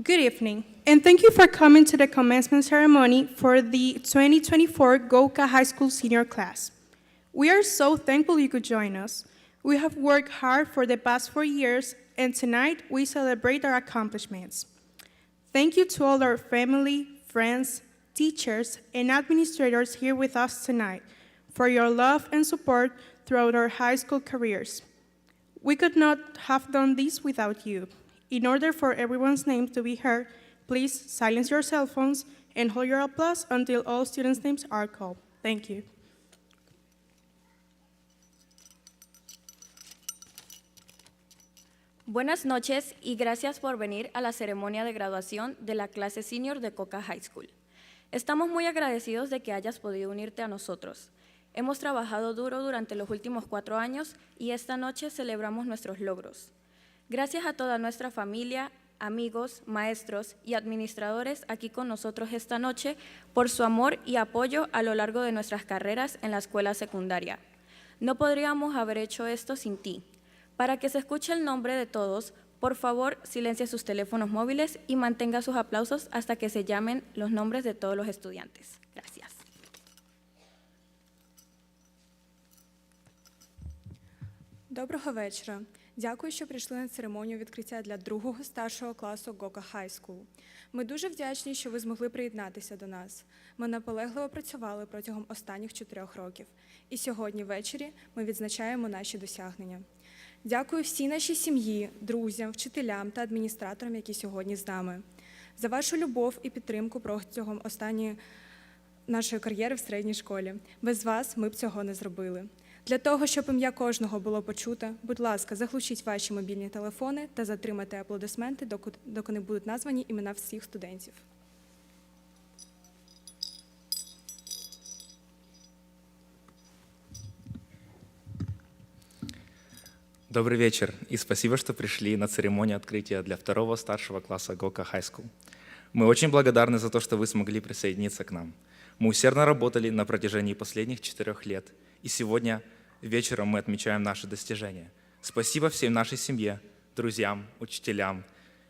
Good evening, and thank you for coming to the commencement ceremony for the 2024 GOCA High School senior class. We are so thankful you could join us. We have worked hard for the past 4 years, and tonight we celebrate our accomplishments. Thank you to all our family, friends, teachers, and administrators here with us tonight for your love and support throughout our high school careers. We could not have done this without you. In order for everyone's name to be heard, please silence your cell phones and hold your applause until all students' names are called. Thank you. Buenas noches y gracias por venir a la ceremonia de graduación de la clase senior de GOCA High School. Estamos muy agradecidos de que hayas podido unirte a nosotros. Hemos trabajado duro durante los últimos 4 años y esta noche celebramos nuestros logros. Gracias a toda nuestra familia, amigos, maestros y administradores aquí con nosotros esta noche por su amor y apoyo a lo largo de nuestras carreras en la escuela secundaria. No podríamos haber hecho esto sin ti. Para que se escuche el nombre de todos, por favor, silencie sus teléfonos móviles y mantenga sus aplausos hasta que se llamen los nombres de todos los estudiantes. Gracias. Доброго вечора. Дякую, що прийшли на церемонію відкриття для другого старшого класу GOCA High School. Ми дуже вдячні, що ви змогли приєднатися до нас. Ми наполегливо працювали протягом останніх 4 років. І сьогодні ввечері ми відзначаємо наші досягнення. Дякую всій нашій сім'ї, друзям, вчителям та адміністраторам, які сьогодні з нами. За вашу любов і підтримку протягом останньої нашої кар'єри в середній школі. Без вас ми б цього не зробили. Для того, щоб ім'я кожного було почуте, будь ласка, заглушіть ваші мобільні телефони та затримайте аплодисменти, доки не будуть названі імена всіх студентів. Добрый вечер и спасибо, что пришли на церемонию открытия для 2-го старшего класса GOCA High School. Мы очень благодарны за то, что вы смогли присоединиться к нам. Мы усердно работали на протяжении последних 4 лет, и сегодня вечером мы отмечаем наши достижения. Спасибо всей нашей семье, друзьям, учителям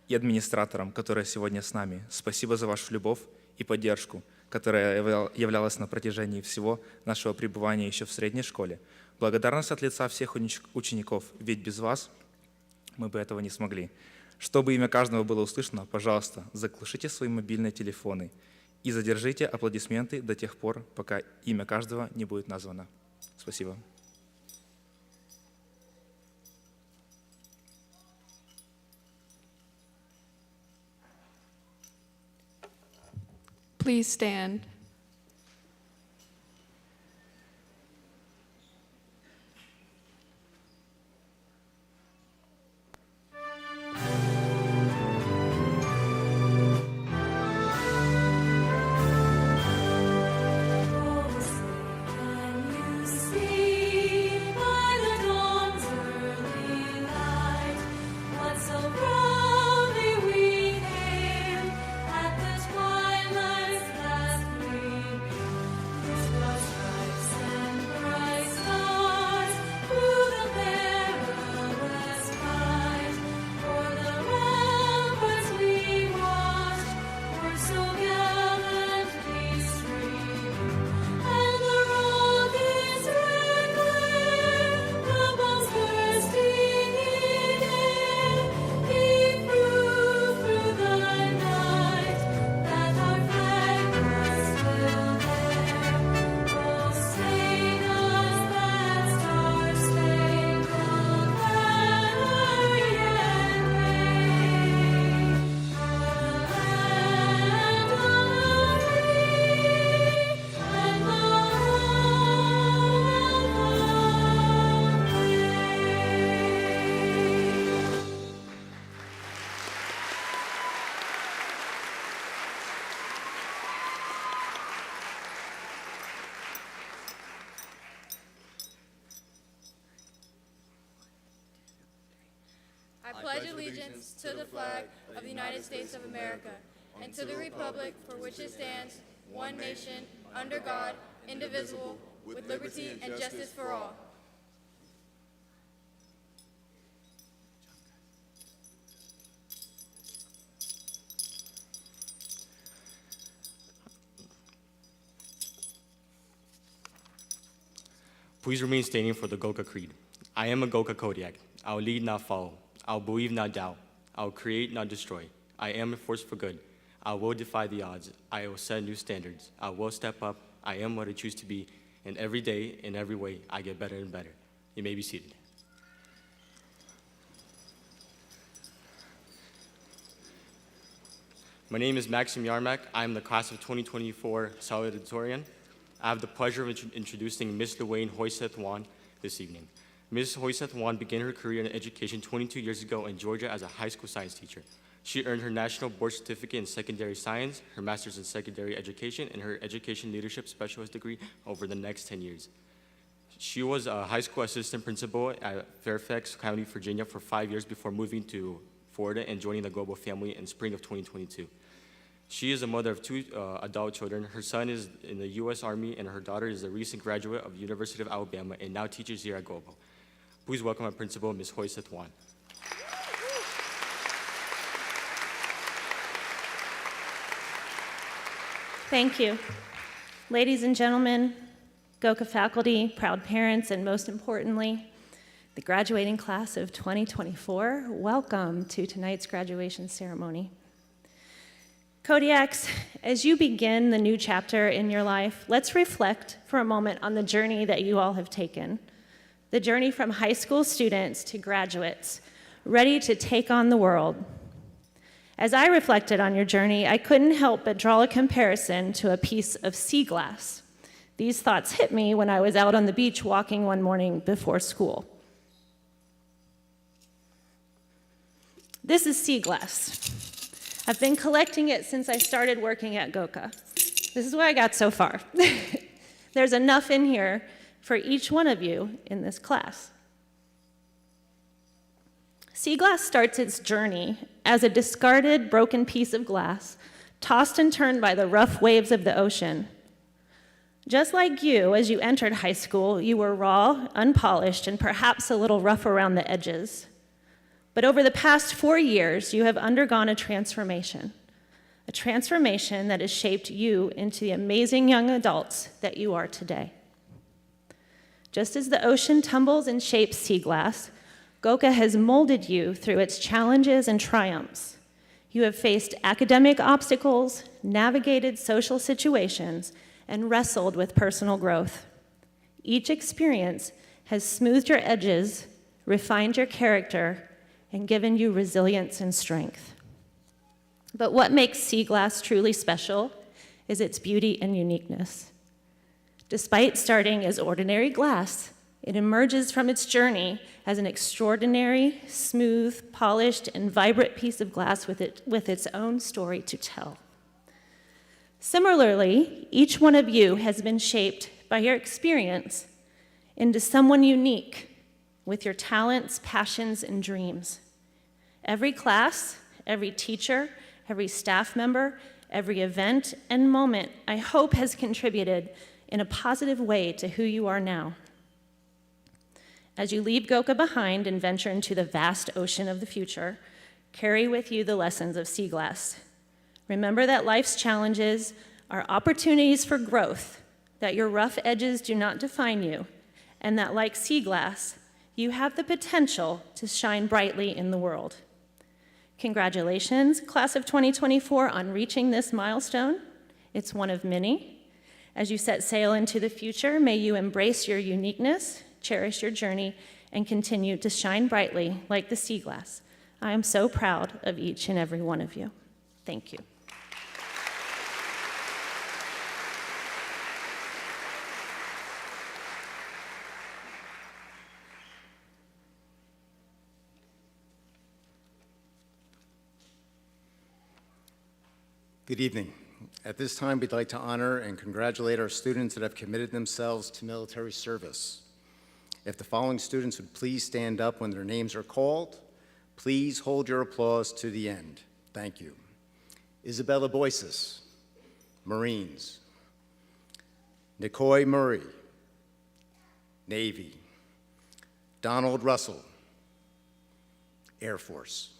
и администраторам, которые сегодня с нами. Спасибо за вашу любовь и поддержку, которая являлась на протяжении всего нашего пребывания еще в средней школе. Благодарность от лица всех учеников, ведь без вас мы бы этого не смогли. Чтобы имя каждого было услышано, пожалуйста, заглушите свои мобильные телефоны и задержите аплодисменты до тех пор, пока имя каждого не будет названо. Спасибо. Please stand. I pledge allegiance to the flag of the United States of America and to the republic for which it stands, one nation, under God, indivisible, with liberty and justice for all. Please remain standing for the GOCA Creed. I am a GOCA Kodiak. I will lead, not follow. I will believe, not doubt. I will create, not destroy. I am a force for good. I will defy the odds. I will set new standards. I will step up. I am what I choose to be. And every day, in every way, I get better and better. You may be seated. My name is Maxim Yarmak. I am the class of 2024 Valedictorian. I have the pleasure of introducing Ms. Luane Hoyseth-Wan this evening. Ms. Hoyseth-Wan began her career in education 22 years ago in Georgia as a high school science teacher. She earned her National Board Certificate in Secondary Science, her Master's in Secondary Education, and her Education Leadership Specialist degree over the next 10 years. She was a high school assistant principal at Fairfax County, Virginia for 5 years before moving to Florida and joining the Global family in spring of 2022. She is a mother of 2 adult children. Her son is in the U.S. Army, and her daughter is a recent graduate of the University of Alabama and now teaches here at Global. Please welcome our principal, Ms. Hoyseth-Wan. Thank you. Ladies and gentlemen, GOCA faculty, proud parents, and most importantly, the graduating class of 2024, welcome to tonight's graduation ceremony. Kodiaks, as you begin the new chapter in your life, let's reflect for a moment on the journey that you all have taken. The journey from high school students to graduates, ready to take on the world. As I reflected on your journey, I couldn't help but draw a comparison to a piece of sea glass. These thoughts hit me when I was out on the beach walking one morning before school. This is sea glass. I've been collecting it since I started working at GOCA. This is what I got so far. There's enough in here for each one of you in this class. Sea glass starts its journey as a discarded, broken piece of glass, tossed and turned by the rough waves of the ocean. Just like you, as you entered high school, you were raw, unpolished, and perhaps a little rough around the edges. But over the past 4 years, you have undergone a transformation that has shaped you into the amazing young adults that you are today. Just as the ocean tumbles and shapes sea glass, GOCA has molded you through its challenges and triumphs. You have faced academic obstacles, navigated social situations, and wrestled with personal growth. Each experience has smoothed your edges, refined your character, and given you resilience and strength. But what makes sea glass truly special is its beauty and uniqueness. Despite starting as ordinary glass, it emerges from its journey as an extraordinary, smooth, polished, and vibrant piece of glass with its own story to tell. Similarly, each one of you has been shaped by your experience into someone unique with your talents, passions, and dreams. Every class, every teacher, every staff member, every event and moment, I hope, has contributed in a positive way to who you are now. As you leave GOCA behind and venture into the vast ocean of the future, carry with you the lessons of sea glass. Remember that life's challenges are opportunities for growth, that your rough edges do not define you, and that, like sea glass, you have the potential to shine brightly in the world. Congratulations, class of 2024, on reaching this milestone. It's one of many. As you set sail into the future, may you embrace your uniqueness, cherish your journey, and continue to shine brightly like the sea glass. I am so proud of each and every one of you. Thank you. Good evening. At this time, we'd like to honor and congratulate our students that have committed themselves to military service. If the following students would please stand up when their names are called, please hold your applause to the end. Thank you. Isabella Boyces, Marines. Nicoy Murray, Navy. Donald Russell, Air Force.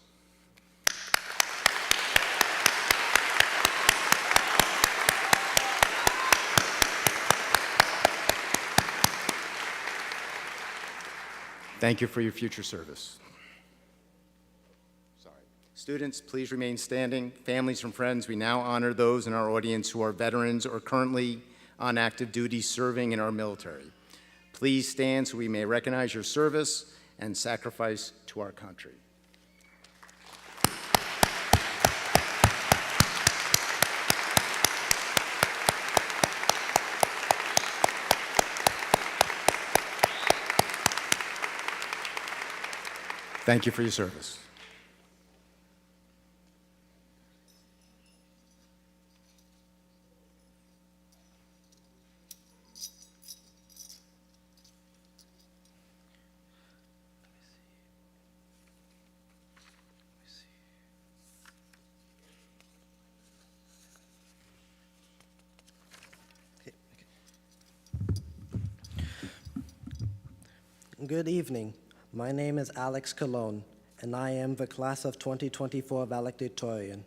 Thank you for your future service. Sorry. Students, please remain standing. Families and friends, we now honor those in our audience who are veterans or currently on active duty serving in our military. Please stand so we may recognize your service and sacrifice to our country. Thank you for your service. Good evening. My name is Alex Colon, and I am the class of 2024 Valedictorian.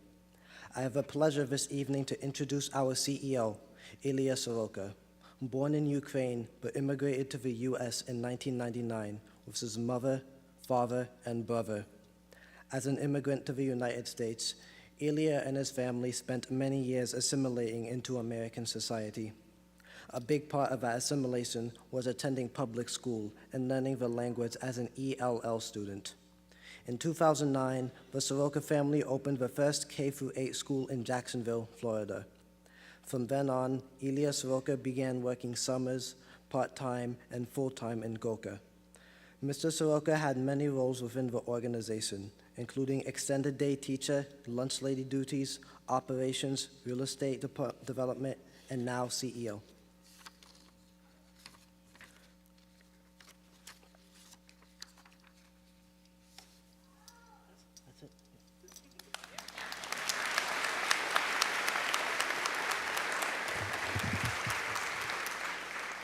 I have the pleasure this evening to introduce our CEO, Ilya Soroka, born in Ukraine but immigrated to the U.S. in 1999 with his mother, father, and brother. As an immigrant to the United States, Ilya and his family spent many years assimilating into American society. A big part of that assimilation was attending public school and learning the language as an ELL student. In 2009, the Soroka family opened the first K-8 school in Jacksonville, Florida. From then on, Ilya Soroka began working summers, part-time, and full-time in GOCA. Mr. Soroka had many roles within the organization, including extended day teacher, lunch lady duties, operations, real estate development, and now CEO.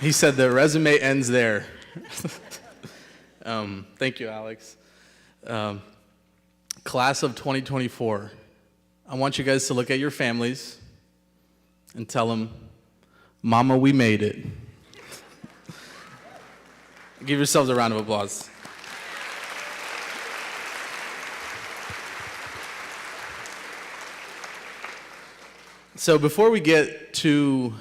He said the resume ends there. Thank you, Alex. Class of 2024, I want you guys to look at your families and tell them, Mama, we made it. Give yourselves a round of applause. So before we get too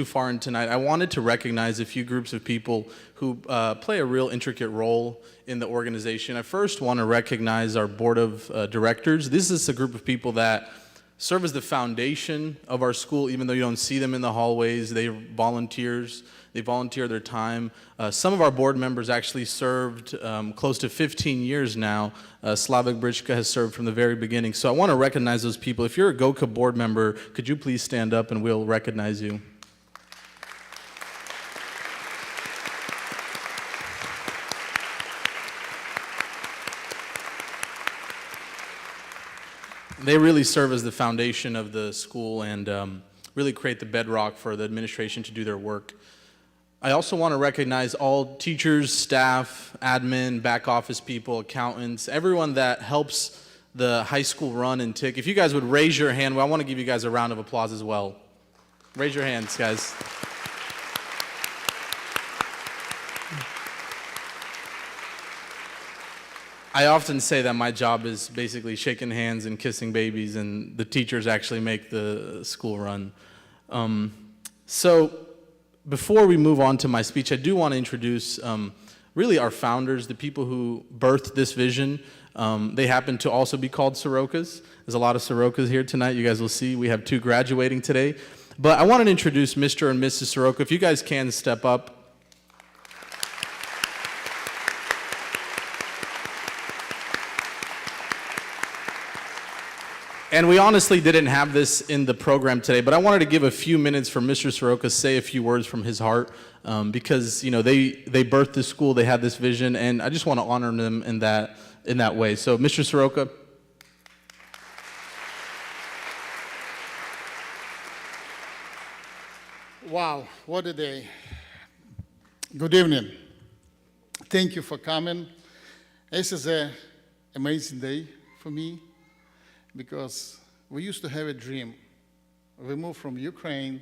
far in tonight, I wanted to recognize a few groups of people who play a real intricate role in the organization. I first want to recognize our board of directors. This is a group of people that serve as the foundation of our school, even though you don't see them in the hallways. They volunteer their time. Some of our board members actually served close to 15 years now. Slavik Brichka has served from the very beginning. So I want to recognize those people. If you're a GOCA board member, could you please stand up and we'll recognize you. They really serve as the foundation of the school and really create the bedrock for the administration to do their work. I also want to recognize all teachers, staff, admin, back office people, accountants, everyone that helps the high school run and tick. If you guys would raise your hand, well, I want to give you guys a round of applause as well. Raise your hands, guys. I often say that my job is basically shaking hands and kissing babies, and the teachers actually make the school run. So before we move on to my speech, I do want to introduce really our founders, the people who birthed this vision. They happen to also be called Sorokas. There's a lot of Sorokas here tonight. You guys will see we have 2 graduating today. But I wanted to introduce Mr. and Mrs. Soroka. If you guys can step up. And we honestly didn't have this in the program today, but I wanted to give a few minutes for Mr. Soroka to say a few words from his heart, because they birthed this school, they had this vision, and I just want to honor them in that way. So, Mr. Soroka. Wow, what a day. Good evening. Thank you for coming. This is an amazing day for me, because we used to have a dream. We moved from Ukraine,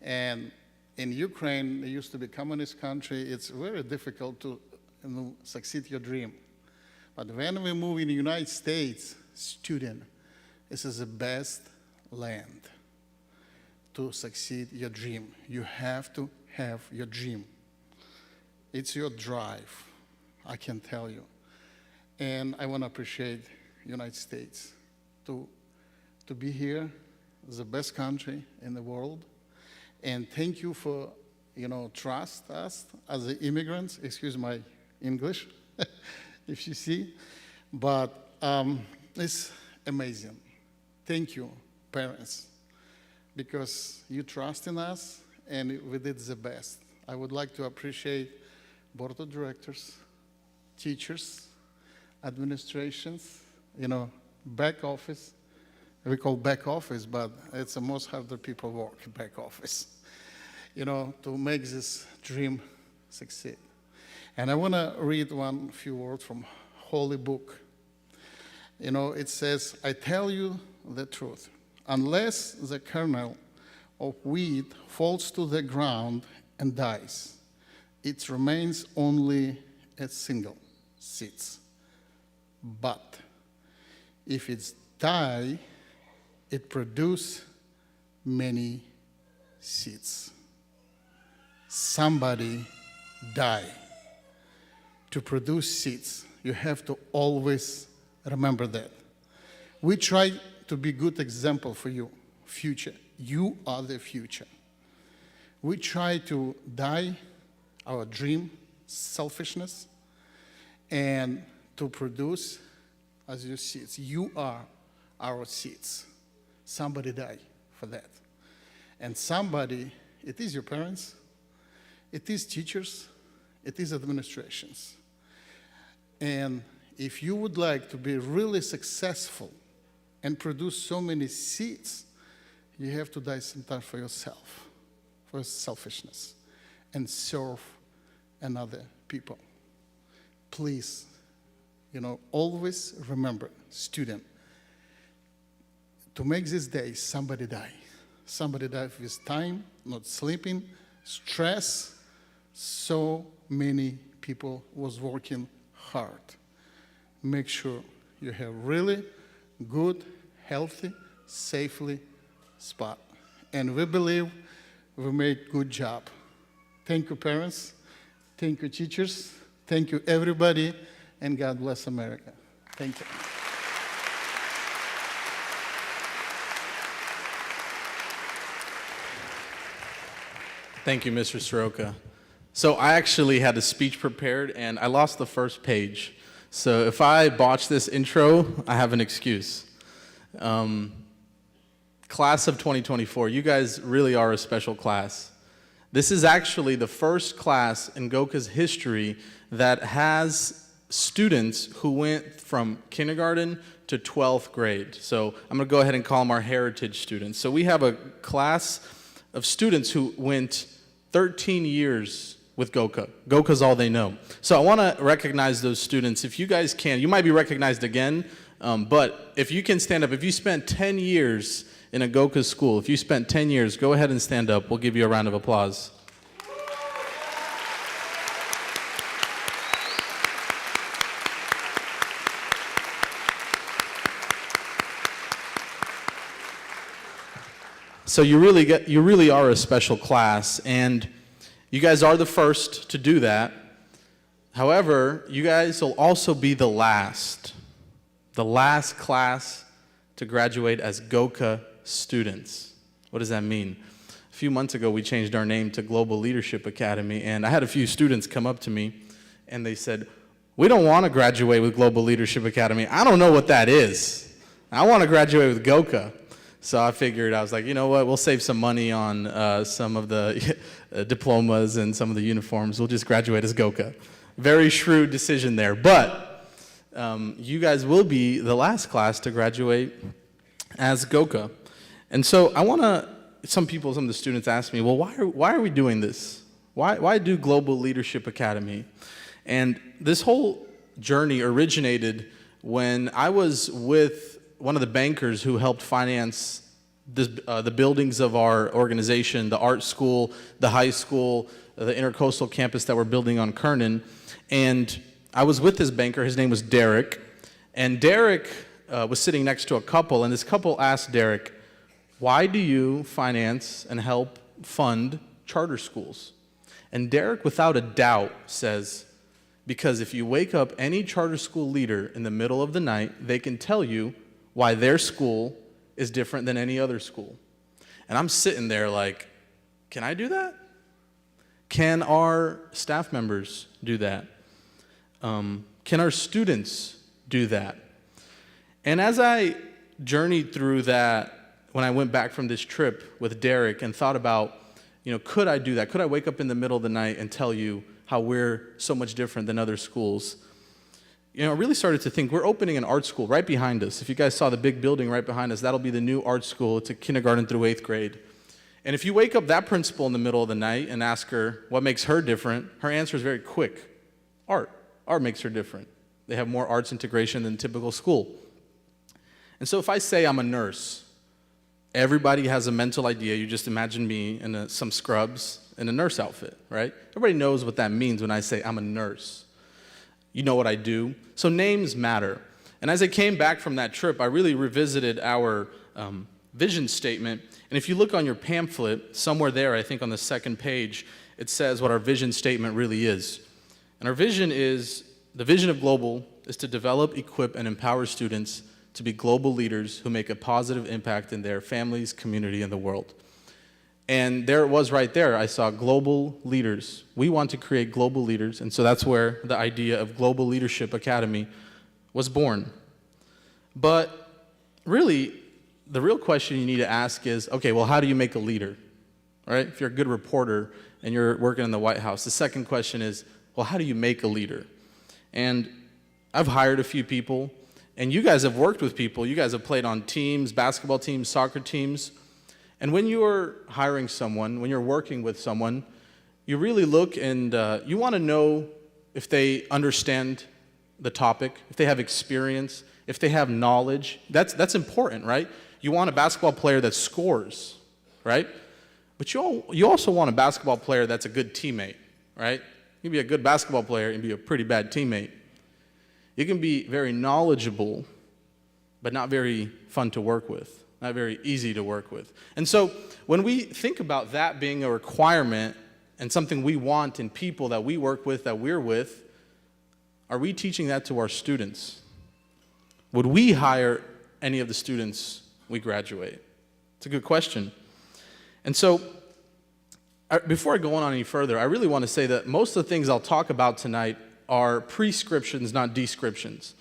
and in Ukraine, it used to be a communist country. It's very difficult to succeed your dream. But when we move in the United States, student, this is the best land to succeed your dream. You have to have your dream. It's your drive, I can tell you. And I want to appreciate United States to be here, the best country in the world. And thank you for, trust us as the immigrants. Excuse my English, if you see. But it's amazing. Thank you, parents, because you trust in us, and we did the best. I would like to appreciate board of directors, teachers, administrations, back office. We call back office, but it's the most harder people work, back office, to make this dream succeed. And I want to read few words from Holy Book. It says, I tell you the truth. Unless the kernel of wheat falls to the ground and dies, it remains only a single seed. But if it's die, it produces many seeds. Somebody die. To produce seeds, you have to always remember that. We try to be good example for you, future. You are the future. We try to die our dream, selfishness, and to produce as your seeds. You are our seeds. Somebody die for that. And somebody, it is your parents, it is teachers, it is administrations. And if you would like to be really successful and produce so many seeds, you have to die sometimes for yourself, for selfishness, and serve another people. Please, always remember, student, to make this day, somebody die. Somebody died with time, not sleeping, stress. So many people was working hard. Make sure you have really good, healthy, safely spot. And we believe we made good job. Thank you, parents. Thank you, teachers. Thank you, everybody. And God bless America. Thank you. Thank you, Mr. Soroka. So I actually had a speech prepared, and I lost the first page. So if I botch this intro, I have an excuse. Class of 2024, you guys really are a special class. This is actually the first class in GOCA's history that has students who went from kindergarten to 12th grade. So I'm going to go ahead and call them our heritage students. So we have a class of students who went 13 years with GOCA. GOCA's all they know. So I want to recognize those students. If you guys can, you might be recognized again, but if you can stand up, if you spent 10 years in a GOCA school, if you spent 10 years, go ahead and stand up. We'll give you a round of applause. So you really are a special class, and you guys are the first to do that. However, you guys will also be the last class to graduate as GOCA students. What does that mean? A few months ago, we changed our name to Global Leadership Academy, and I had a few students come up to me, and they said, we don't want to graduate with Global Leadership Academy. I don't know what that is. I want to graduate with GOCA. So I figured, I was like, you know what, we'll save some money on some of the diplomas and some of the uniforms. We'll just graduate as GOCA. Very shrewd decision there. But you guys will be the last class to graduate as GOCA. And so I want to, some of the students ask me, well, why are we doing this? Why do Global Leadership Academy? And this whole journey originated when I was with one of the bankers who helped finance the buildings of our organization, the art school, the high school, the intercoastal campus that we're building on Kernan. And I was with this banker, his name was Derek, and Derek was sitting next to a couple, and this couple asked Derek, why do you finance and help fund charter schools? And Derek, without a doubt, says, because if you wake up any charter school leader in the middle of the night, they can tell you why their school is different than any other school. And I'm sitting there like, can I do that? Can our staff members do that? Can our students do that? And as I journeyed through that, when I went back from this trip with Derek and thought about, could I do that? Could I wake up in the middle of the night and tell you how we're so much different than other schools? I really started to think, we're opening an art school right behind us. If you guys saw the big building right behind us, that'll be the new art school. It's a kindergarten through 8th grade. And if you wake up that principal in the middle of the night and ask her what makes her different, her answer is very quick. Art. Art makes her different. They have more arts integration than typical school. And so if I say I'm a nurse, everybody has a mental idea. You just imagine me in some scrubs in a nurse outfit, right? Everybody knows what that means when I say I'm a nurse. You know what I do. So names matter. And as I came back from that trip, I really revisited our vision statement. And if you look on your pamphlet, somewhere there, I think on the second page, it says what our vision statement really is. And our vision is, the vision of Global is to develop, equip, and empower students to be global leaders who make a positive impact in their families, community, and the world. And there it was right there. I saw global leaders. We want to create global leaders, and so that's where the idea of Global Leadership Academy was born. But really, the real question you need to ask is, okay, well, how do you make a leader? All right? If you're a good reporter and you're working in the White House, the second question is, well, how do you make a leader? And I've hired a few people, and you guys have worked with people. You guys have played on teams, basketball teams, soccer teams. And when you're hiring someone, when you're working with someone, you really look and you want to know if they understand the topic, if they have experience, if they have knowledge. That's important, right? You want a basketball player that scores, right? But you also want a basketball player that's a good teammate, right? You can be a good basketball player and be a pretty bad teammate. You can be very knowledgeable, but not very fun to work with, not very easy to work with. And so when we think about that being a requirement and something we want in people that we work with, that we're with, are we teaching that to our students? Would we hire any of the students we graduate? It's a good question. And so before I go on any further, I really want to say that most of the things I'll talk about tonight are prescriptions, not descriptions.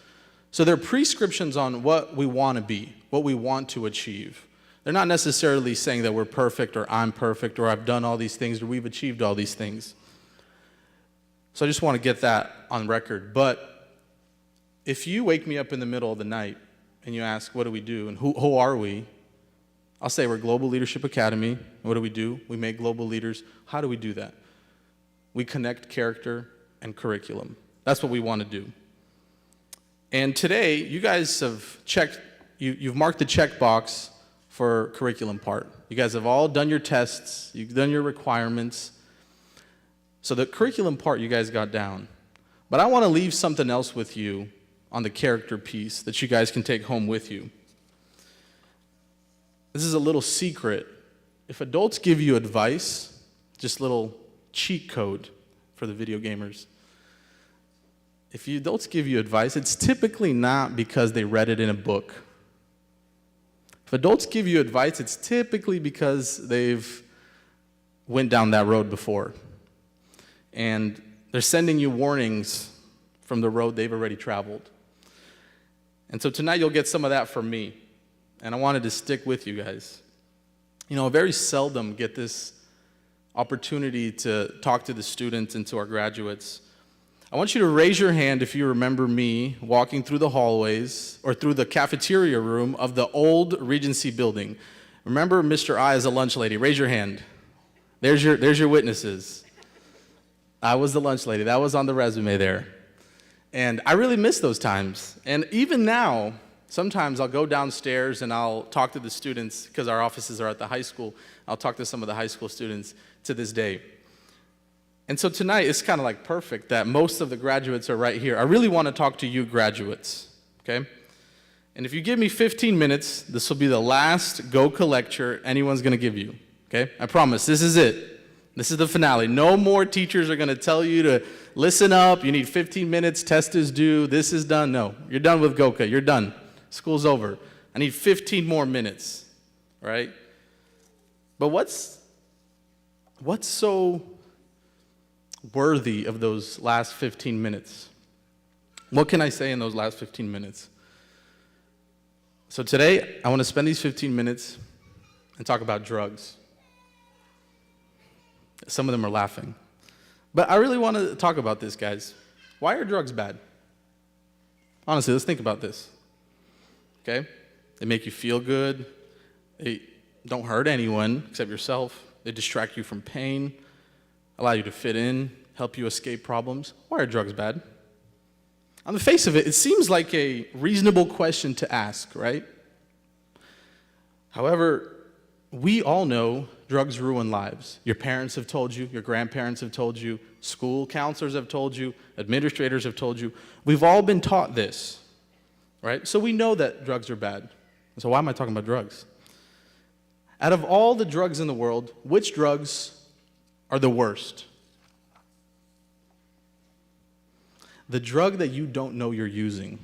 So they're prescriptions on what we want to be, what we want to achieve. They're not necessarily saying that we're perfect or I'm perfect or I've done all these things or we've achieved all these things. So I just want to get that on record. But if you wake me up in the middle of the night and you ask, what do we do and who are we? I'll say we're Global Leadership Academy. And what do we do? We make global leaders. How do we do that? We connect character and curriculum. That's what we want to do. And today, you guys have checked, you've marked the checkbox for curriculum part. You guys have all done your tests, you've done your requirements. So the curriculum part you guys got down. But I want to leave something else with you on the character piece that you guys can take home with you. This is a little secret. If adults give you advice, just little cheat code for the video gamers. If adults give you advice, it's typically not because they read it in a book. If adults give you advice, it's typically because they've went down that road before. And they're sending you warnings from the road they've already traveled. And so tonight you'll get some of that from me. And I wanted to stick with you guys. I very seldom get this opportunity to talk to the students and to our graduates. I want you to raise your hand if you remember me walking through the hallways or through the cafeteria room of the old Regency building. Remember Mr. I as a lunch lady? Raise your hand. There's your witnesses. I was the lunch lady. That was on the resume there. And I really miss those times. And even now, sometimes I'll go downstairs and I'll talk to the students because our offices are at the high school. I'll talk to some of the high school students to this day. And so tonight, it's kind of like perfect that most of the graduates are right here. I really want to talk to you graduates, okay? And if you give me 15 minutes, this will be the last GOCA lecture anyone's going to give you, okay? I promise, this is it. This is the finale. No more teachers are going to tell you to listen up, you need 15 minutes, test is due, this is done. No, you're done with GOCA, you're done. School's over. I need 15 more minutes, right? But what's so worthy of those last 15 minutes? What can I say in those last 15 minutes? So today, I want to spend these 15 minutes and talk about drugs. Some of them are laughing. But I really want to talk about this, guys. Why are drugs bad? Honestly, let's think about this. Okay? They make you feel good. They don't hurt anyone except yourself. They distract you from pain, allow you to fit in, help you escape problems. Why are drugs bad? On the face of it, it seems like a reasonable question to ask, right? However, we all know drugs ruin lives. Your parents have told you, your grandparents have told you, school counselors have told you, administrators have told you. We've all been taught this, right? So we know that drugs are bad. So why am I talking about drugs? Out of all the drugs in the world, which drugs are the worst? The drug that you don't know you're using,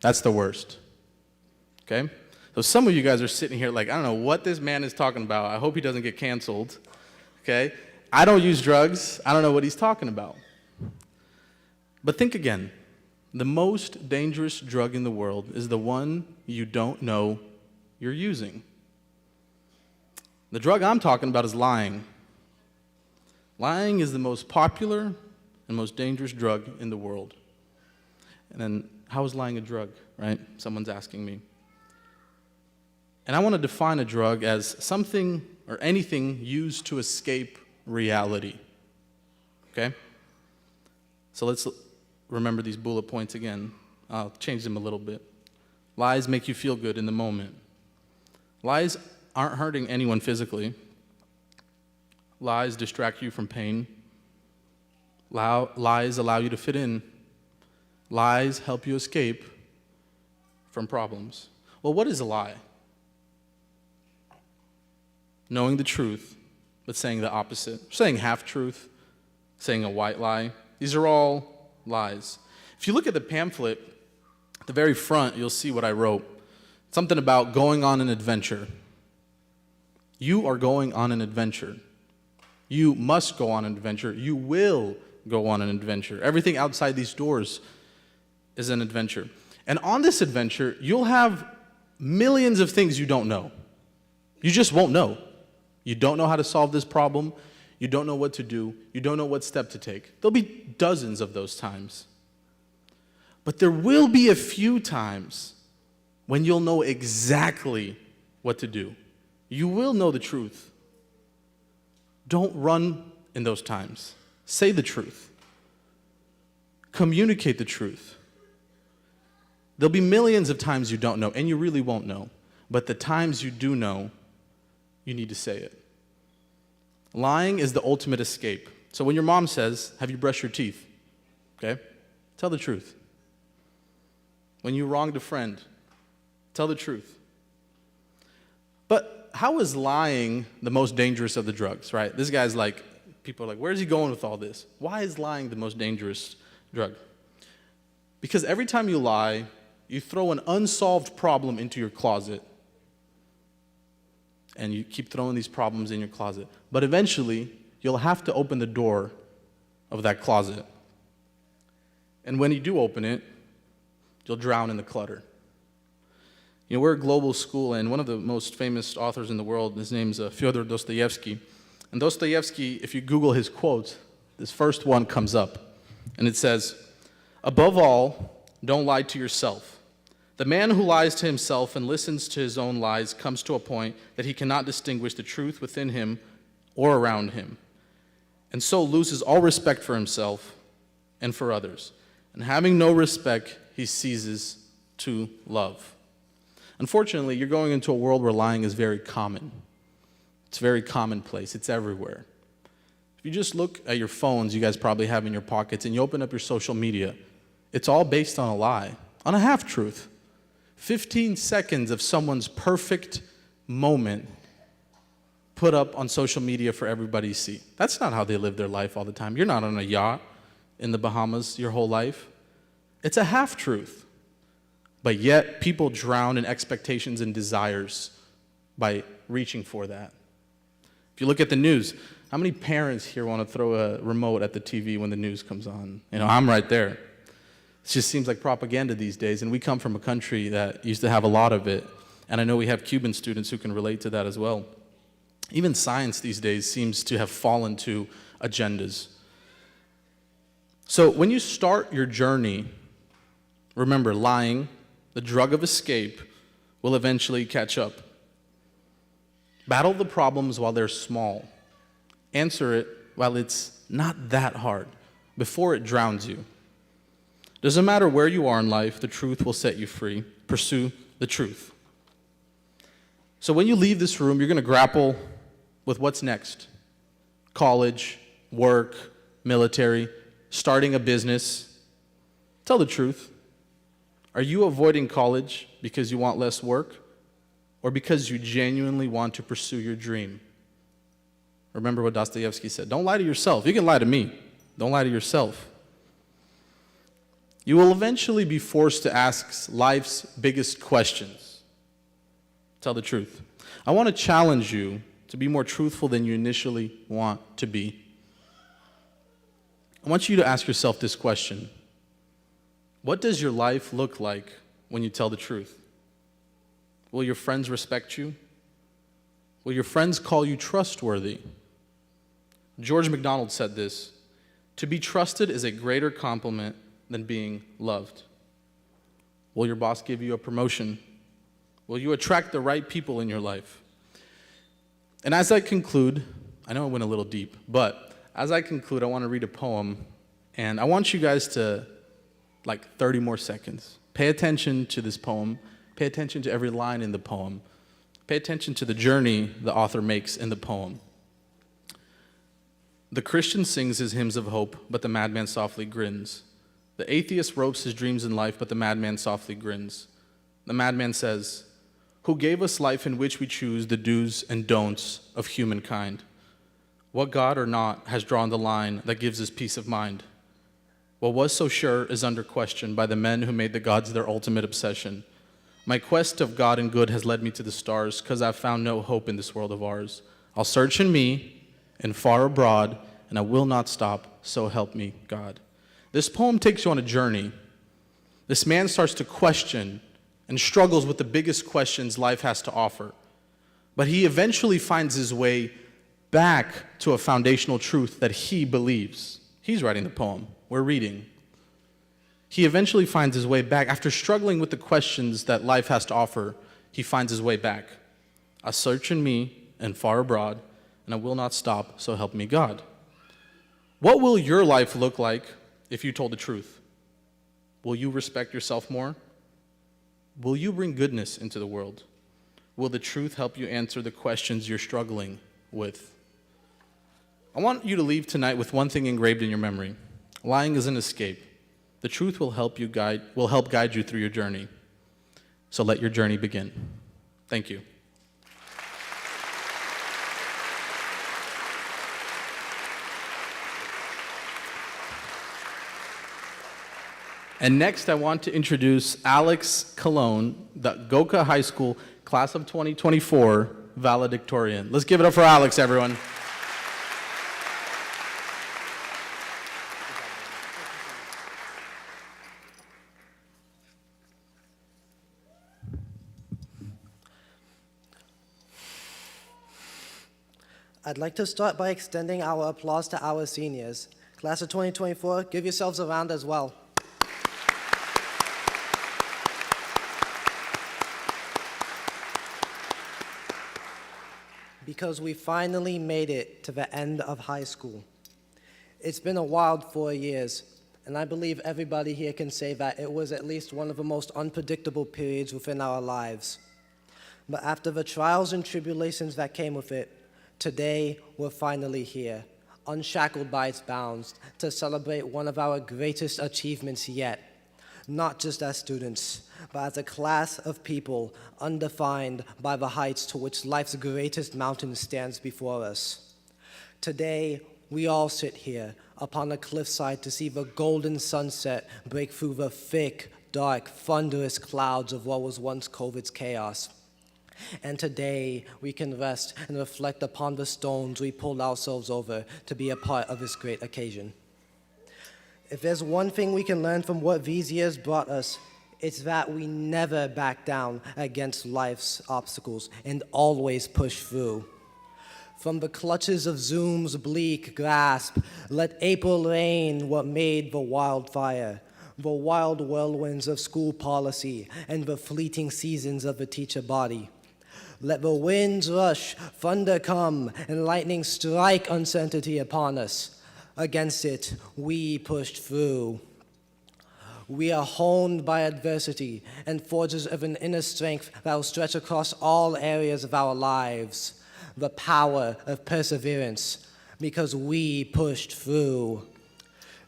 that's the worst, okay? So some of you guys are sitting here like, I don't know what this man is talking about. I hope he doesn't get canceled, okay? I don't use drugs. I don't know what he's talking about. But think again. The most dangerous drug in the world is the one you don't know you're using. The drug I'm talking about is lying. Lying is the most popular and most dangerous drug in the world. And then, how is lying a drug, right? Someone's asking me. And I want to define a drug as something or anything used to escape reality. Okay? So let's remember these bullet points again. I'll change them a little bit. Lies make you feel good in the moment. Lies aren't hurting anyone physically. Lies distract you from pain. Lies allow you to fit in. Lies help you escape from problems. Well, what is a lie? Knowing the truth, but saying the opposite. Saying half-truth, saying a white lie. These are all lies. If you look at the pamphlet, at the very front, you'll see what I wrote. Something about going on an adventure. You are going on an adventure. You must go on an adventure. You will go on an adventure. Everything outside these doors is an adventure. And on this adventure, you'll have millions of things you don't know. You just won't know. You don't know how to solve this problem. You don't know what to do. You don't know what step to take. There'll be dozens of those times. But there will be a few times when you'll know exactly what to do. You will know the truth. Don't run in those times. Say the truth. Communicate the truth. There'll be millions of times you don't know, and you really won't know. But the times you do know, you need to say it. Lying is the ultimate escape. So when your mom says, have you brushed your teeth? Okay? Tell the truth. When you wronged a friend, tell the truth. But how is lying the most dangerous of the drugs, right? This guy's like, people are like, where's he going with all this? Why is lying the most dangerous drug? Because every time you lie, you throw an unsolved problem into your closet. And you keep throwing these problems in your closet. But eventually, you'll have to open the door of that closet. And when you do open it, you'll drown in the clutter. You know, we're a global school, and one of the most famous authors in the world, his name's Fyodor Dostoevsky. And Dostoevsky, if you Google his quotes, this first one comes up. And it says, above all, don't lie to yourself. The man who lies to himself and listens to his own lies comes to a point that he cannot distinguish the truth within him or around him, and so loses all respect for himself and for others. And having no respect, he ceases to love. Unfortunately, you're going into a world where lying is very common. It's very commonplace. It's everywhere. If you just look at your phones you guys probably have in your pockets and you open up your social media, it's all based on a lie, on a half-truth. 15 seconds of someone's perfect moment put up on social media for everybody to see. That's not how they live their life all the time. You're not on a yacht in the Bahamas your whole life. It's a half-truth. But yet, people drown in expectations and desires by reaching for that. If you look at the news, how many parents here want to throw a remote at the TV when the news comes on? You know, I'm right there. It just seems like propaganda these days, and we come from a country that used to have a lot of it, and I know we have Cuban students who can relate to that as well. Even science these days seems to have fallen to agendas. So when you start your journey, remember, lying, the drug of escape, will eventually catch up. Battle the problems while they're small. Answer it while it's not that hard, before it drowns you. Doesn't matter where you are in life, the truth will set you free. Pursue the truth. So when you leave this room, you're going to grapple with what's next. College, work, military, starting a business. Tell the truth. Are you avoiding college because you want less work, or because you genuinely want to pursue your dream? Remember what Dostoevsky said. Don't lie to yourself. You can lie to me. Don't lie to yourself. You will eventually be forced to ask life's biggest questions. Tell the truth. I want to challenge you to be more truthful than you initially want to be. I want you to ask yourself this question. What does your life look like when you tell the truth? Will your friends respect you? Will your friends call you trustworthy? George MacDonald said this, "To be trusted is a greater compliment than being loved." Will your boss give you a promotion? Will you attract the right people in your life? And as I conclude, I know I went a little deep, but as I conclude, I want to read a poem, and I want you guys to, 30 more seconds, pay attention to this poem, pay attention to every line in the poem, pay attention to the journey the author makes in the poem. The Christian sings his hymns of hope, but the madman softly grins. The atheist ropes his dreams in life, but the madman softly grins. The madman says, "Who gave us life in which we choose the do's and don'ts of humankind? What God or not has drawn the line that gives us peace of mind? What was so sure is under question by the men who made the gods their ultimate obsession. My quest of God and good has led me to the stars, 'cause I've found no hope in this world of ours. I'll search in me and far abroad, and I will not stop, so help me God." This poem takes you on a journey. This man starts to question and struggles with the biggest questions life has to offer. But he eventually finds his way back to a foundational truth that he believes. He's writing the poem. We're reading. He eventually finds his way back. After struggling with the questions that life has to offer, he finds his way back. "I search in me and far abroad, and I will not stop, so help me God." What will your life look like if you told the truth? Will you respect yourself more? Will you bring goodness into the world? Will the truth help you answer the questions you're struggling with? I want you to leave tonight with one thing engraved in your memory. Lying is an escape. The truth will help guide you through your journey. So let your journey begin. Thank you. And next, I want to introduce Alex Colon, the GOCA High School Class of 2024 Valedictorian. Let's give it up for Alex, everyone. I'd like to start by extending our applause to our seniors. Class of 2024, give yourselves a round as well. Because we finally made it to the end of high school. It's been a wild 4 years, and I believe everybody here can say that it was at least one of the most unpredictable periods within our lives. But after the trials and tribulations that came with it, today we're finally here, unshackled by its bounds, to celebrate one of our greatest achievements yet, not just as students, but as a class of people undefined by the heights to which life's greatest mountain stands before us. Today, we all sit here upon a cliffside to see the golden sunset break through the thick, dark, thunderous clouds of what was once COVID's chaos. And today, we can rest and reflect upon the stones we pulled ourselves over to be a part of this great occasion. If there's one thing we can learn from what these years brought us, it's that we never back down against life's obstacles and always push through. From the clutches of Zoom's bleak grasp, let April rain what made the wildfire, the wild whirlwinds of school policy, and the fleeting seasons of the teacher body. Let the winds rush, thunder come, and lightning strike uncertainty upon us. Against it, we pushed through. We are honed by adversity and forges of an inner strength that will stretch across all areas of our lives. The power of perseverance, because we pushed through.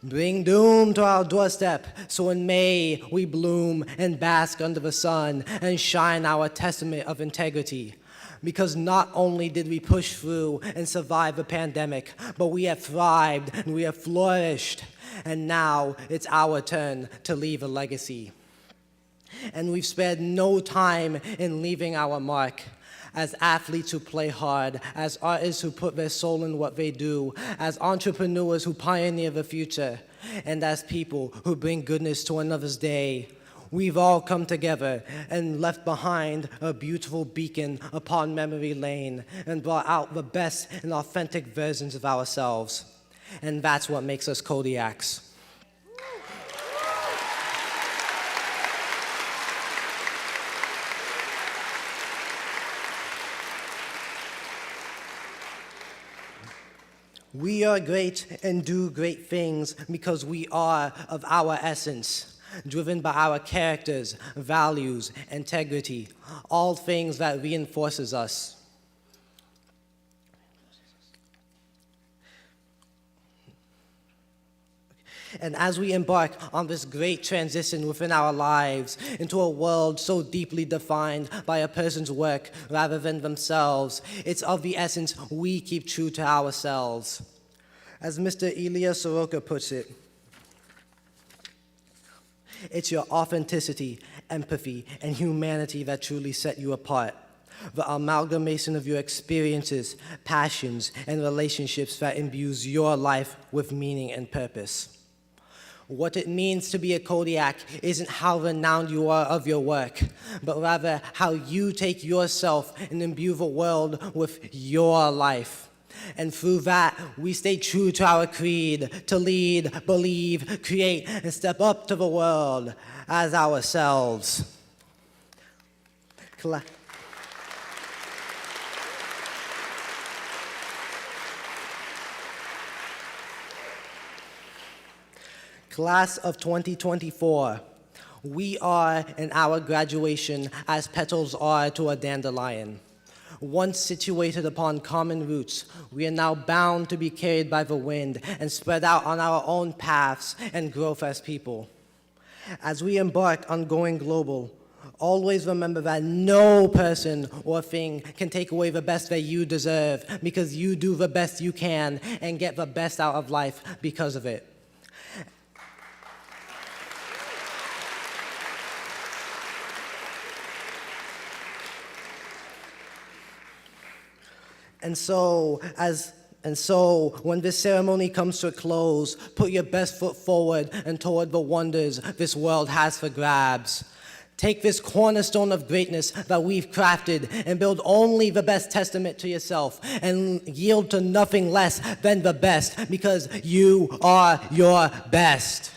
Bring doom to our doorstep, so in May we bloom and bask under the sun and shine our testament of integrity. Because not only did we push through and survive the pandemic, but we have thrived and we have flourished. And now it's our turn to leave a legacy. And we've spared no time in leaving our mark. As athletes who play hard, as artists who put their soul in what they do, as entrepreneurs who pioneer the future, and as people who bring goodness to another's day, we've all come together and left behind a beautiful beacon upon memory lane and brought out the best and authentic versions of ourselves. And that's what makes us Kodiaks. We are great and do great things because we are of our essence, driven by our characters, values, integrity, all things that reinforces us. And as we embark on this great transition within our lives into a world so deeply defined by a person's work rather than themselves, it's of the essence we keep true to ourselves. As Mr. Ilya Soroka puts it, it's your authenticity, empathy, and humanity that truly set you apart. The amalgamation of your experiences, passions, and relationships that imbues your life with meaning and purpose. What it means to be a Kodiak isn't how renowned you are of your work, but rather how you take yourself and imbue the world with your life. And through that, we stay true to our creed, to lead, believe, create, and step up to the world as ourselves. Class of 2024, we are in our graduation as petals are to a dandelion. Once situated upon common roots, we are now bound to be carried by the wind and spread out on our own paths and growth as people. As we embark on going global, always remember that no person or thing can take away the best that you deserve, because you do the best you can and get the best out of life because of it. And so when this ceremony comes to a close, put your best foot forward and toward the wonders this world has for grabs. Take this cornerstone of greatness that we've crafted and build only the best testament to yourself and yield to nothing less than the best, because you are your best.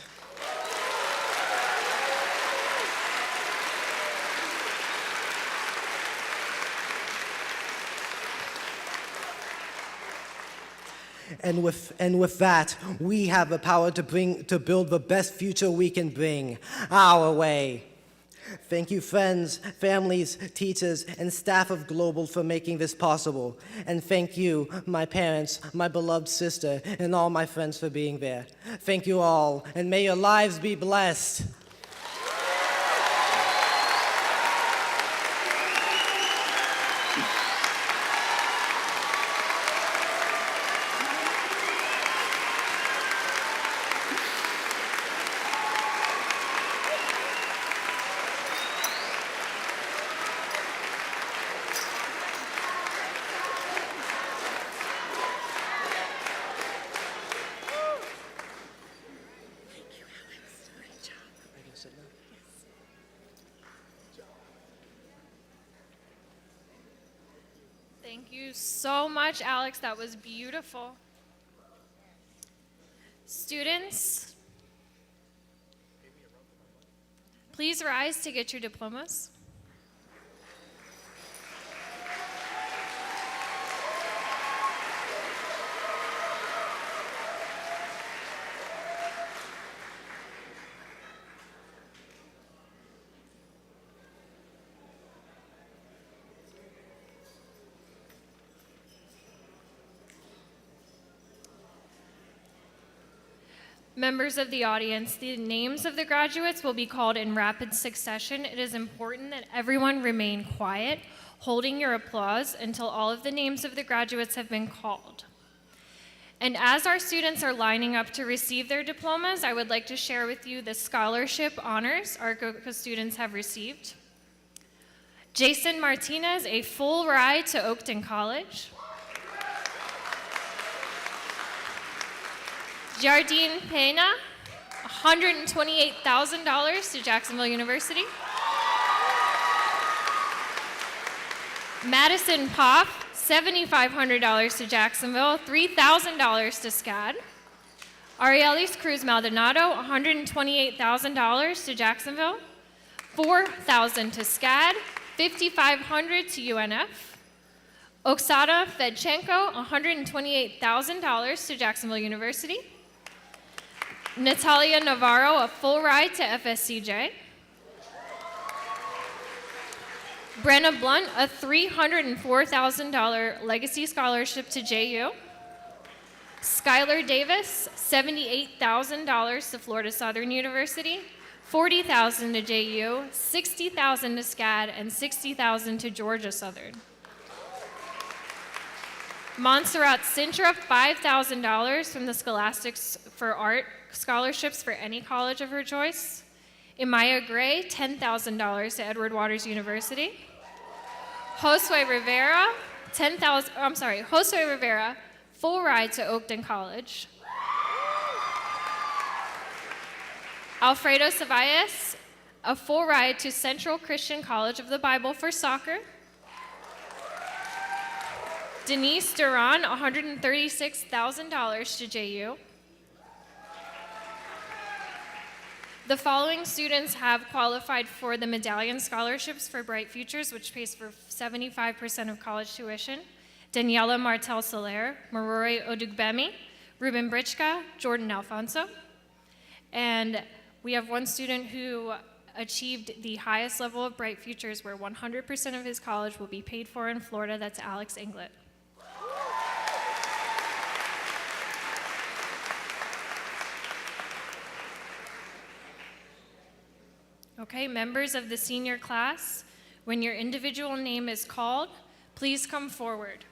And with that, we have the power to build the best future we can bring, our way. Thank you, friends, families, teachers, and staff of Global for making this possible. And thank you, my parents, my beloved sister, and all my friends for being there. Thank you all, and may your lives be blessed. Thank you so much, Alex. That was beautiful. Students, please rise to get your diplomas. Members of the audience, the names of the graduates will be called in rapid succession. It is important that everyone remain quiet, holding your applause until all of the names of the graduates have been called. And as our students are lining up to receive their diplomas, I would like to share with you the scholarship honors our GOCA students have received. Jason Martinez, a full ride to Oakton College. Jardine Pena, $128,000 to Jacksonville University. Madison Poff, $7,500 to Jacksonville, $3,000 to SCAD. Arielis Cruz Maldonado, $128,000 to Jacksonville, $4,000 to SCAD, $5,500 to UNF. Oksana Fedchenko, $128,000 to Jacksonville University. Natalia Navarro, a full ride to FSCJ. Brenna Blunt, a $304,000 legacy scholarship to JU. Skylar Davis, $78,000 to Florida Southern University, $40,000 to JU, $60,000 to SCAD, and $60,000 to Georgia Southern. Montserrat Sintra, $5,000 from the Scholastics for Art scholarships for any college of her choice. Imaya Gray, $10,000 to Edward Waters University. Josue Rivera, Josue Rivera, full ride to Oakton College. Alfredo Cevalles, a full ride to Central Christian College of the Bible for soccer. Denise Duran, $136,000 to JU. The following students have qualified for the Medallion Scholarships for Bright Futures, which pays for 75% of college tuition. Daniela Martel Soler, Marore Odugbemi, Ruben Brichka, Jordan Alfonso. And we have one student who achieved the highest level of Bright Futures, where 100% of his college will be paid for in Florida. That's Alex Inglet. Okay, members of the senior class, when your individual name is called, please come forward.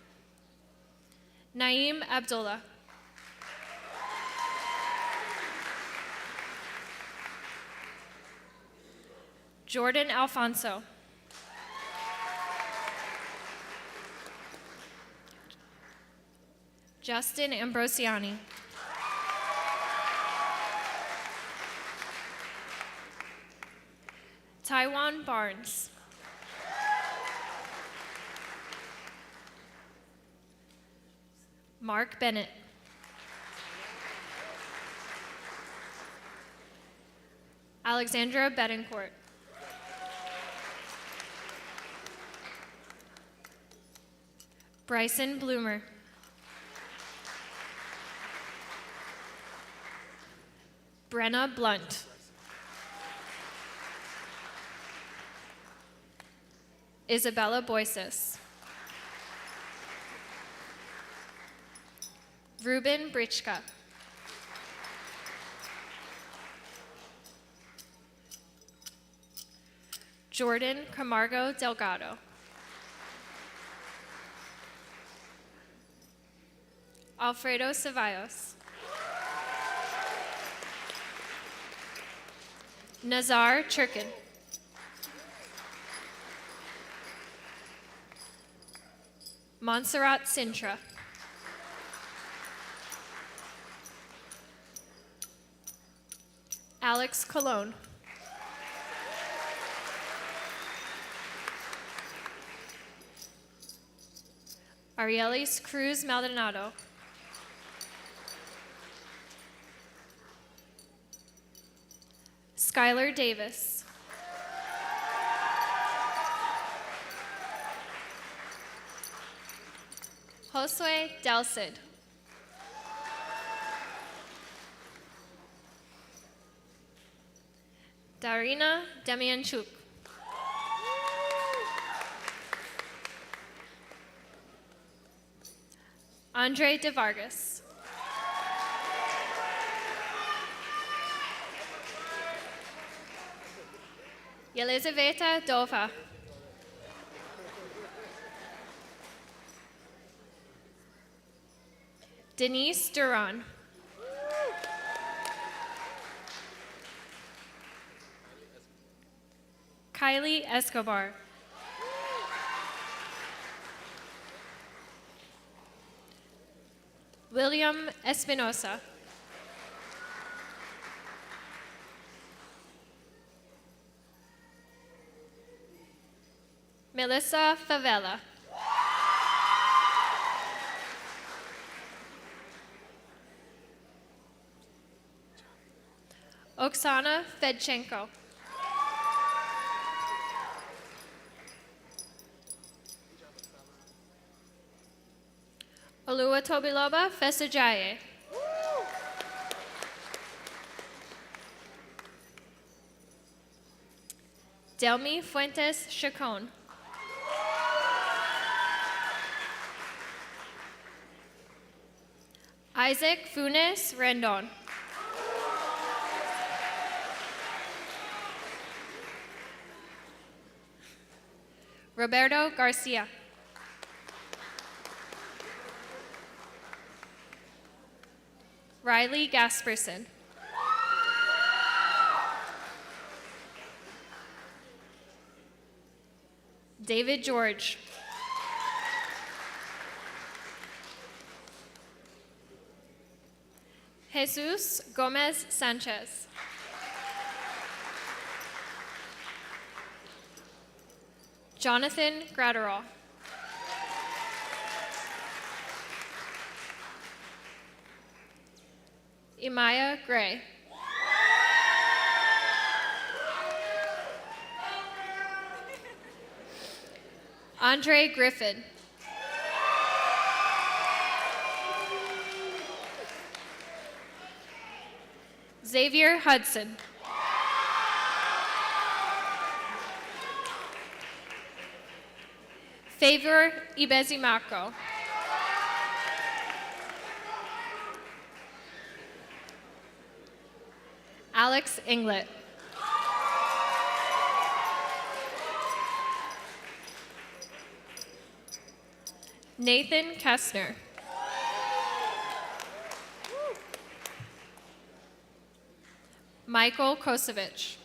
Naeem Abdullah. Jordan Alfonso. Justin Ambrosiani. Taiwan Barnes. Mark Bennett. Alexandra Betancourt. Bryson Bloomer. Brenna Blunt. Isabella Boyces. Ruben Brichka. Jordan Camargo Delgado. Alfredo Ceballos. Nazar Churkin. Montserrat Sintra. Alex Colon. Arielis Cruz Maldonado. Skylar Davis. Josue Del Cid. Darina Demianchuk. Andre De Vargas. Yelizaveta Dova. Denise Duran. Kylie Escobar. William Espinosa. Melissa Favela. Oksana Fedchenko. Oluwatobiloba Fesajaye. Delmi Fuentes Chacon. Isaac Funes Rendon. Roberto Garcia. Riley Gasperson. David George. Jesus Gomez Sanchez. Jonathan Gratterall. Imaya Gray. Andre Griffin. Xavier Hudson. Favor Ibezimaco. Alex Inglet. Nathan Kessner. Michael Kosevich.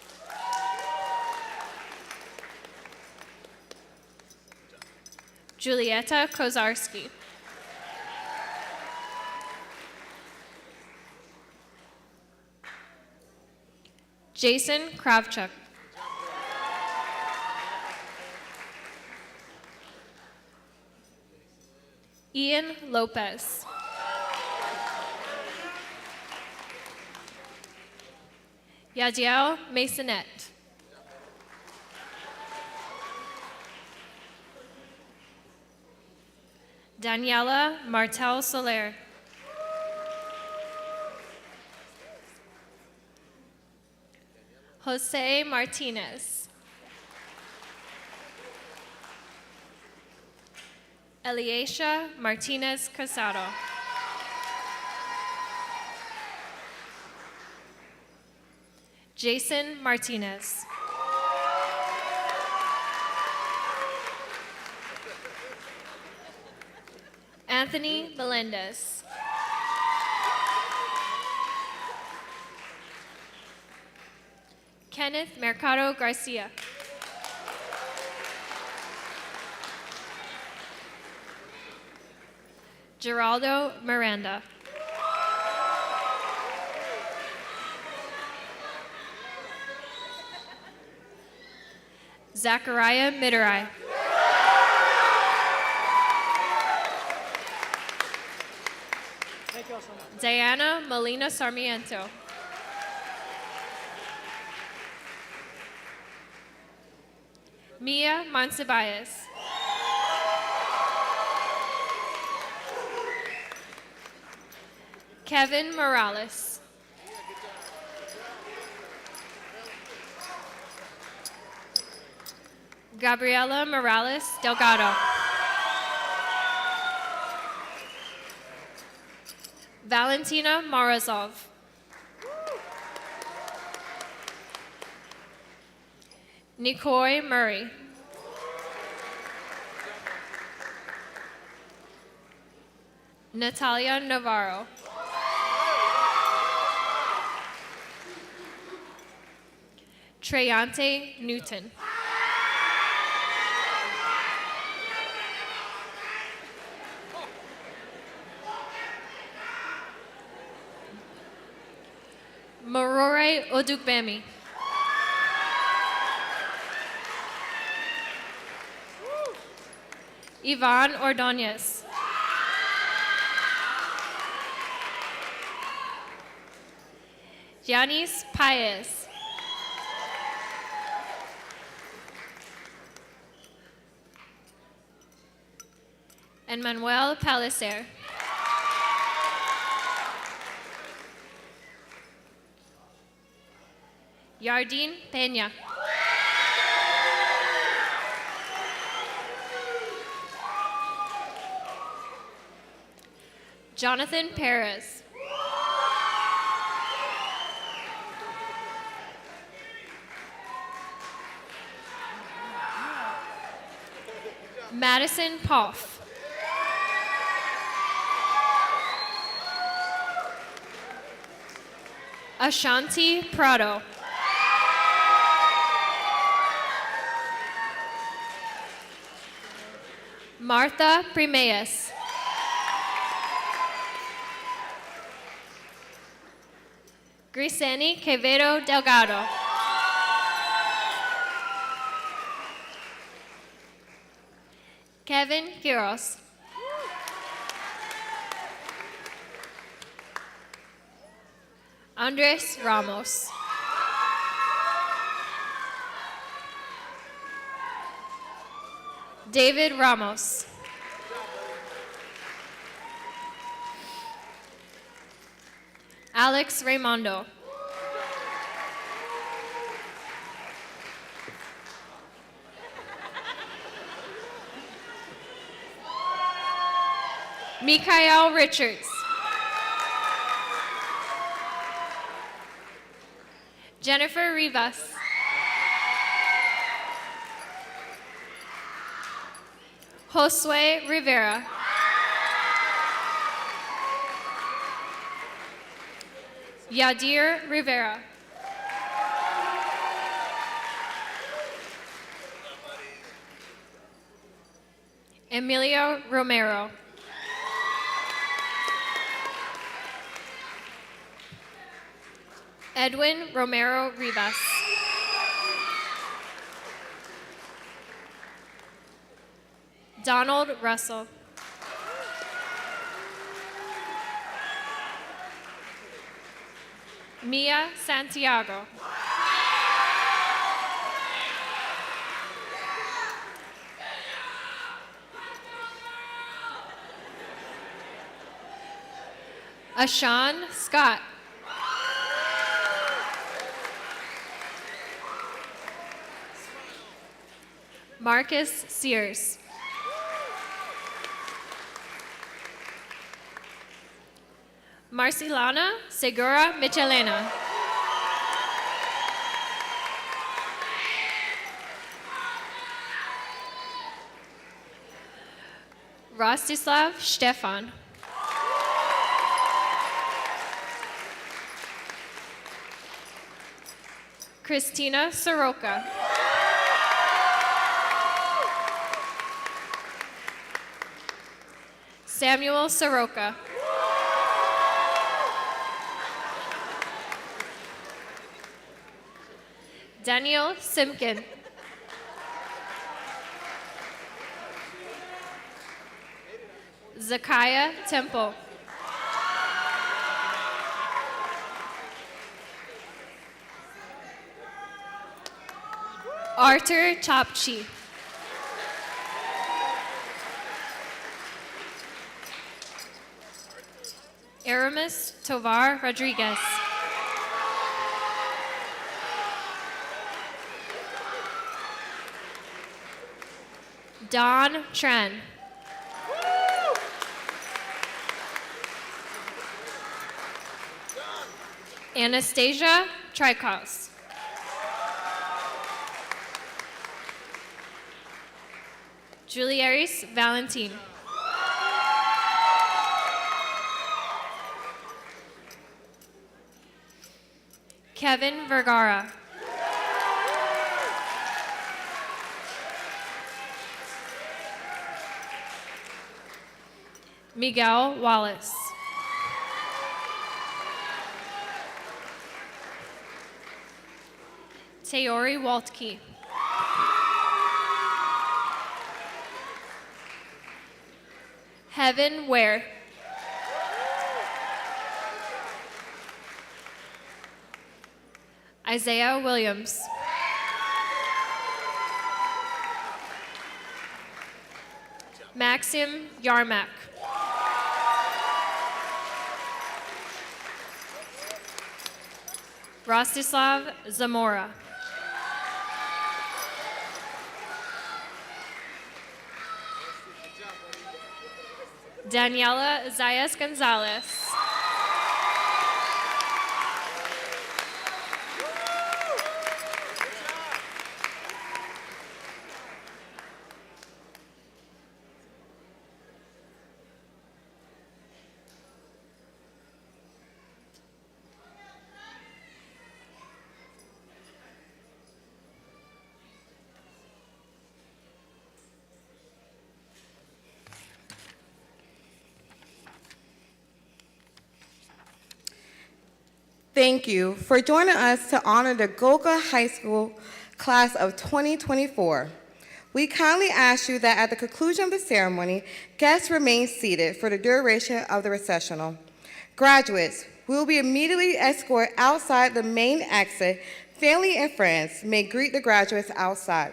Julieta Kozarski. Jason Kravchuk. Ian Lopez. Yadiel Masonette. Daniela Martel Soler. Jose Martinez. Eliasha Martinez Casado. Jason Martinez. Anthony Melendez. Kenneth Mercado Garcia. Geraldo Miranda. Zachariah Miderai. Diana Molina Sarmiento. Mia Monsibayas. Kevin Morales. Gabriela Morales Delgado. Valentina Morozov. Nikoi Murray. Natalia Navarro. Treyante Newton. Marore Odukbemi. Ivan Ordonez. Yanis Paez. And Manuel Palicer. Yardine Peña. Jonathan Perez. Madison Poff. Ashanti Prado. Martha Primeas. Griseni Quevedo Delgado. Kevin Quiros. Andres Ramos. David Ramos. Alex Raimondo. Mikael Richards. Jennifer Rivas. Josue Rivera. Yadir Rivera. Emilio Romero. Edwin Romero Rivas. Donald Russell. Mia Santiago. Ashan Scott. Marcus Sears. Marcelana Segura Michelena. Rostislav Stefan. Christina Soroka. Samuel Soroka. Daniel Simkin. Zakaya Temple. Arthur Chapchi. Aramis Tovar Rodriguez. Don Tran. Anastasia Trikos. Julieris Valentin. Kevin Vergara. Miguel Wallace. Teori Waltke. Heaven Ware. Isaiah Williams. Maxim Yarmak. Rostislav Zamora. Daniela Zayas Gonzalez. Thank you for joining us to honor the GOCA High School class of 2024. We kindly ask you that at the conclusion of the ceremony, guests remain seated for the duration of the recessional. Graduates, we will be immediately escorted outside the main exit. Family and friends may greet the graduates outside.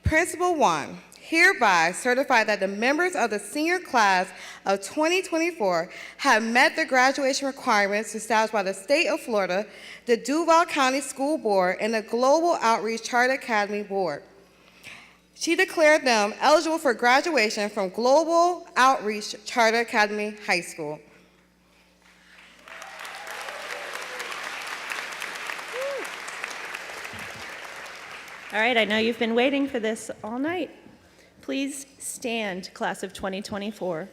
Principal 1, hereby certify that the members of the senior class of 2024 have met the graduation requirements established by the state of Florida, the Duval County School Board, and the Global Outreach Charter Academy Board. She declared them eligible for graduation from Global Outreach Charter Academy High School. All right, I know you've been waiting for this all night. Please stand, class of 2024.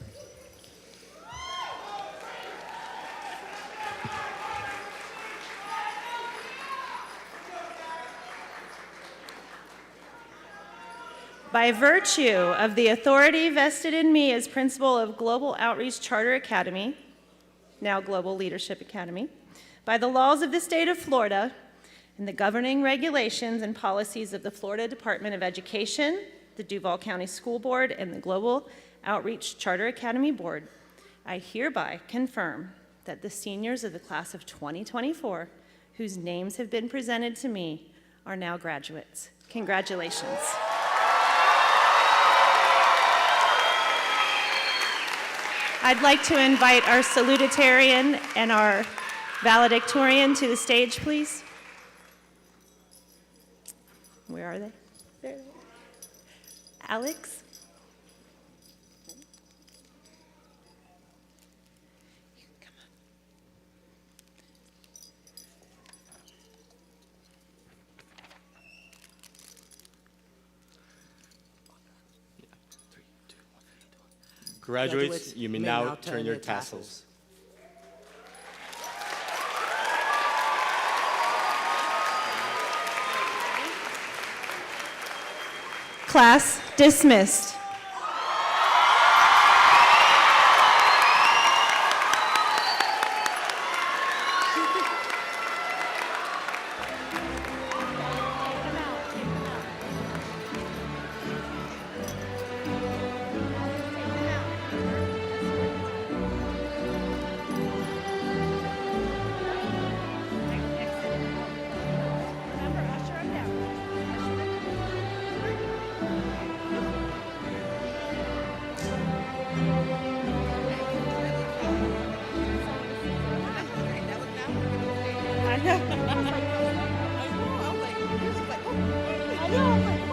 By virtue of the authority vested in me as principal of Global Outreach Charter Academy, now Global Leadership Academy, by the laws of the state of Florida and the governing regulations and policies of the Florida Department of Education, the Duval County School Board, and the Global Outreach Charter Academy Board, I hereby confirm that the seniors of the class of 2024, whose names have been presented to me, are now graduates. Congratulations. I'd like to invite our salutatorian and our valedictorian to the stage, please. Where are they? There. Alex? Come on. Graduates, you may now turn your tassels. Class dismissed. I know.